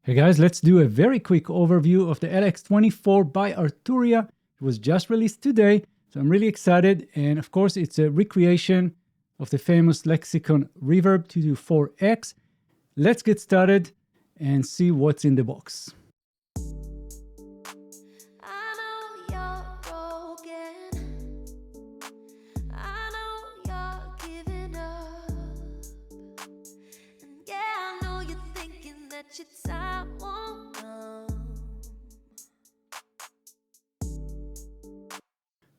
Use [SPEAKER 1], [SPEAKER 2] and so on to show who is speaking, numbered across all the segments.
[SPEAKER 1] Hey guys, let's do a very quick overview of the LX24 by Arturia. It was just released today, so I'm really excited. And of course, it's a recreation of the famous Lexicon Reverb 224X. Let's get started and see what's in the box.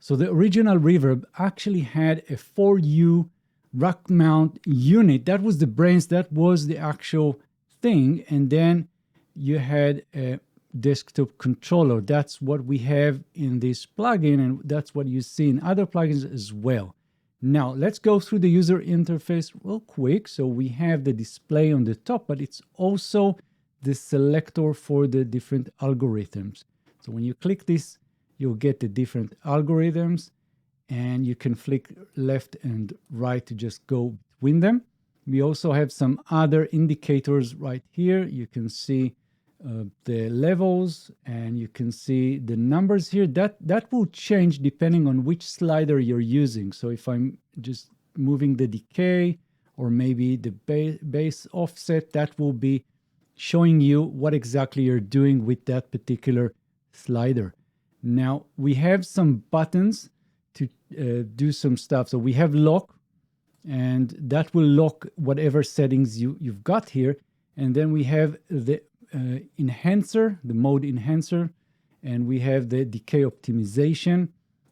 [SPEAKER 1] So the original Reverb actually had a 4U rack mount unit. That was the brains, that was the actual thing. And then you had a desktop controller. That's what we have in this plugin, and that's what you see in other plugins as well. Now, let's go through the user interface real quick. So we have the display on the top, but it's also the selector for the different algorithms. So when you click this, you'll get the different algorithms, and you can flick left and right to just go between them. We also have some other indicators right here. You can see the levels, and you can see the numbers here. That will change depending on which slider you're using. So if I'm just moving the decay or maybe the bass offset, that will be showing you what exactly you're doing with that particular slider. Now we have some buttons to do some stuff. So we have lock, and that will lock whatever settings you've got here. And then we have the enhancer, the mode enhancer, and we have the decay optimization.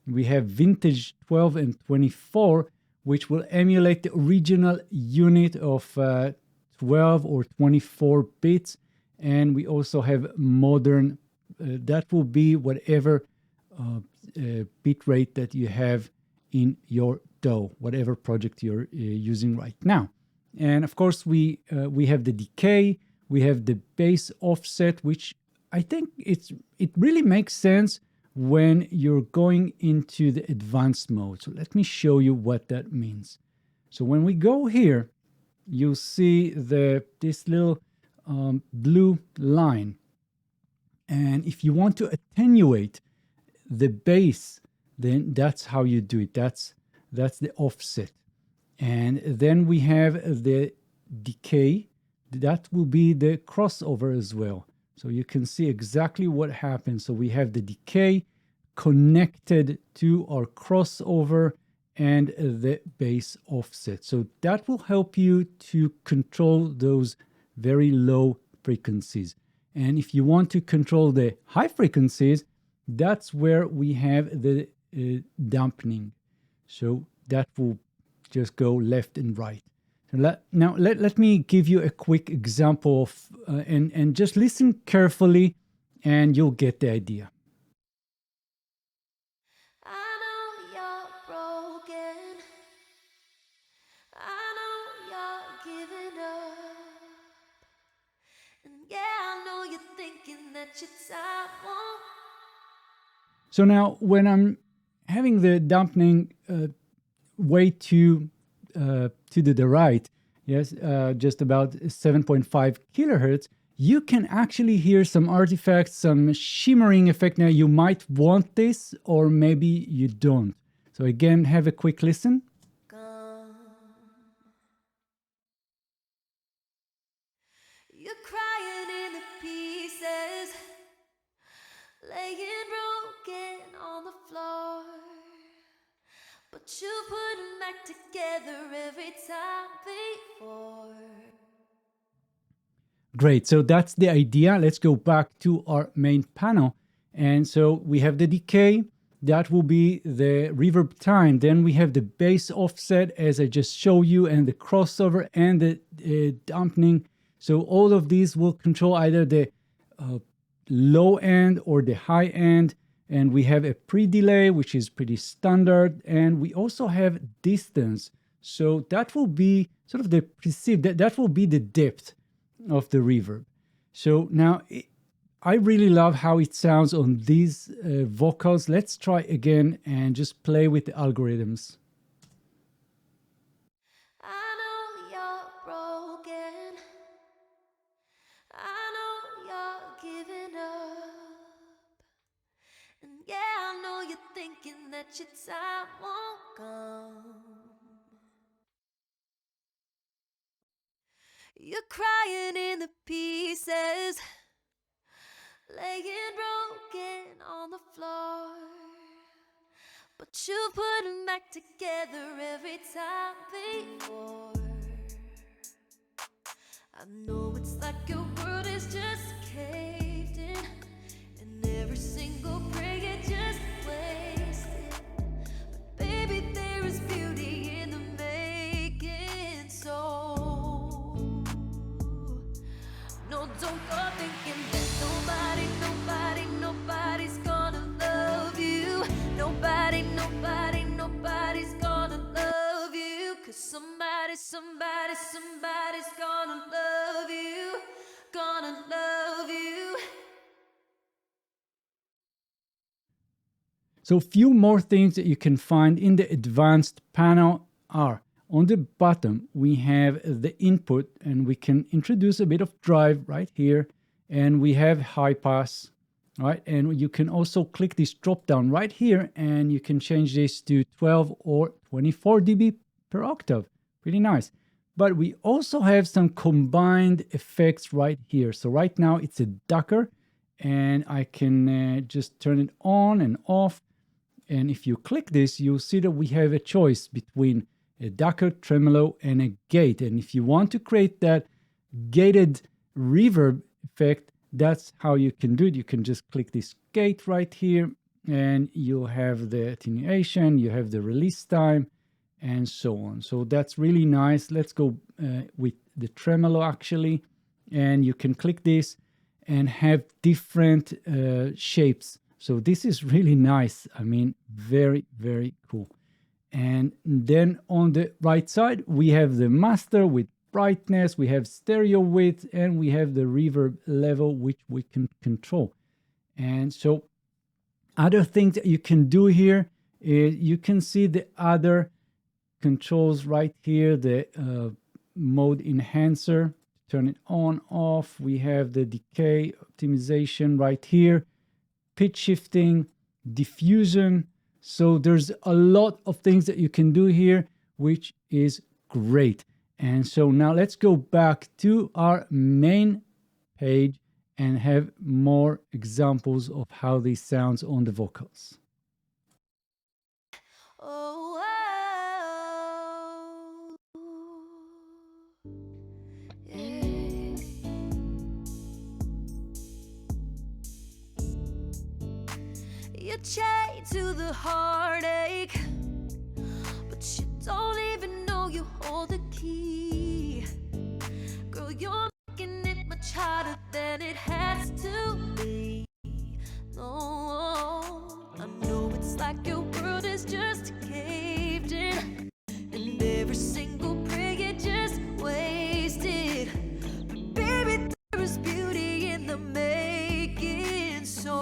[SPEAKER 1] We have vintage 12 and 24, which will emulate the original unit of 12 or 24 bits. And we also have modern. That will be whatever bit rate that you have in your DAW, whatever project you're using right now. And of course, we have the decay, we have the bass offset, which I think it really makes sense when you're going into the advanced mode. So let me show you what that means. So when we go here, you'll see this little blue line. And if you want to attenuate the bass, then that's how you do it. That's the offset. And then we have the decay. That will be the crossover as well. So you can see exactly what happens. So we have the decay connected to our crossover and the bass offset. So that will help you to control those very low frequencies. And if you want to control the high frequencies, that's where we have the dampening. So that will just go left and right. So now let me give you a quick example of, and just listen carefully and you'll get the idea. So now when I'm having the dampening way to the right, yes, just about 7.5 kilohertz, you can actually hear some artifacts, some shimmering effect. Now you might want this, or maybe you don't. So again, have a quick listen. You're crying into pieces, laying broken on the floor, but you put them back together every time before. Great, so that's the idea. Let's go back to our main panel. And so we have the decay, that will be the reverb time. Then we have the bass offset, as I just showed you, and the crossover and the dampening. So all of these will control either the low end or the high end. And we have a pre-delay, which is pretty standard. And we also have distance. So that will be sort of the perceived, that will be the depth of the reverb. So now I really love how it sounds on these vocals. Let's try again and just play with the algorithms. I know you're broken. I know
[SPEAKER 2] that your time won't come. You're crying in the pieces, laying broken on the floor, but you put them back together every time before. I know it's like your world is just caved in, and every single prayer just wasted. But baby, there is beauty in the making, so no, don't go thinking that nobody's gonna love you. Nobody's gonna love you. 'Cause somebody's gonna love you. Gonna love you.
[SPEAKER 1] So a few more things that you can find in the advanced panel are on the bottom, we have the input, and we can introduce a bit of drive right here, and we have high pass, right? And you can also click this drop down right here, and you can change this to 12 or 24 dB per octave. Pretty nice. But we also have some combined effects right here. So right now it's a ducker, and I can just turn it on and off. And if you click this, you'll see that we have a choice between a ducker, tremolo, and a gate. And if you want to create that gated reverb effect, that's how you can do it. You can just click this gate right here, and you'll have the attenuation, you have the release time, and so on. So that's really nice. Let's go with the tremolo actually, and you can click this and have different shapes. So this is really nice. I mean, very, very cool. And then on the right side, we have the master with brightness, we have stereo width, and we have the reverb level, which we can control. And so other things that you can do here is you can see the other controls right here, the mode enhancer, turn it on, off. We have the decay optimization right here, pitch shifting, diffusion. So there's a lot of things that you can do here, which is great. And so now let's go back to our main page and have more examples of how this sounds on the vocals.
[SPEAKER 2] Oh, yeah. You chained to the heartache, but you don't even know you hold the key. Girl, you're making it much harder than it has to be. No, I know it's like your world is just caved in, and every single prayer just wasted. But baby, there is beauty in the making, so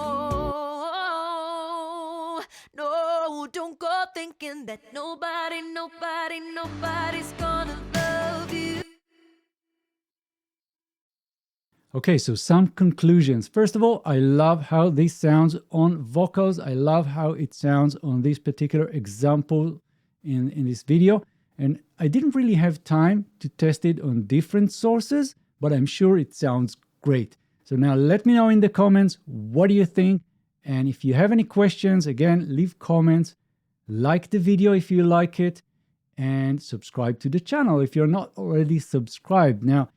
[SPEAKER 2] no, don't go thinking that nobody's gonna love you.
[SPEAKER 1] Okay, so some conclusions. First of all, I love how this sounds on vocals. I love how it sounds on this particular example in this video. And I didn't really have time to test it on different sources, but I'm sure it sounds great. So now let me know in the comments, what do you think? And if you have any questions, again, leave comments, like the video if you like it, and subscribe to the channel if you're not already subscribed. Now,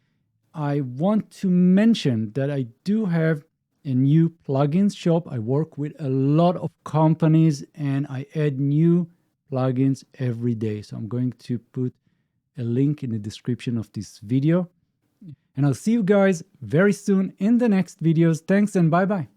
[SPEAKER 1] I want to mention that I do have a new plugins shop. I work with a lot of companies and I add new plugins every day. So I'm going to put a link in the description of this video. And I'll see you guys very soon in the next videos. Thanks and bye-bye.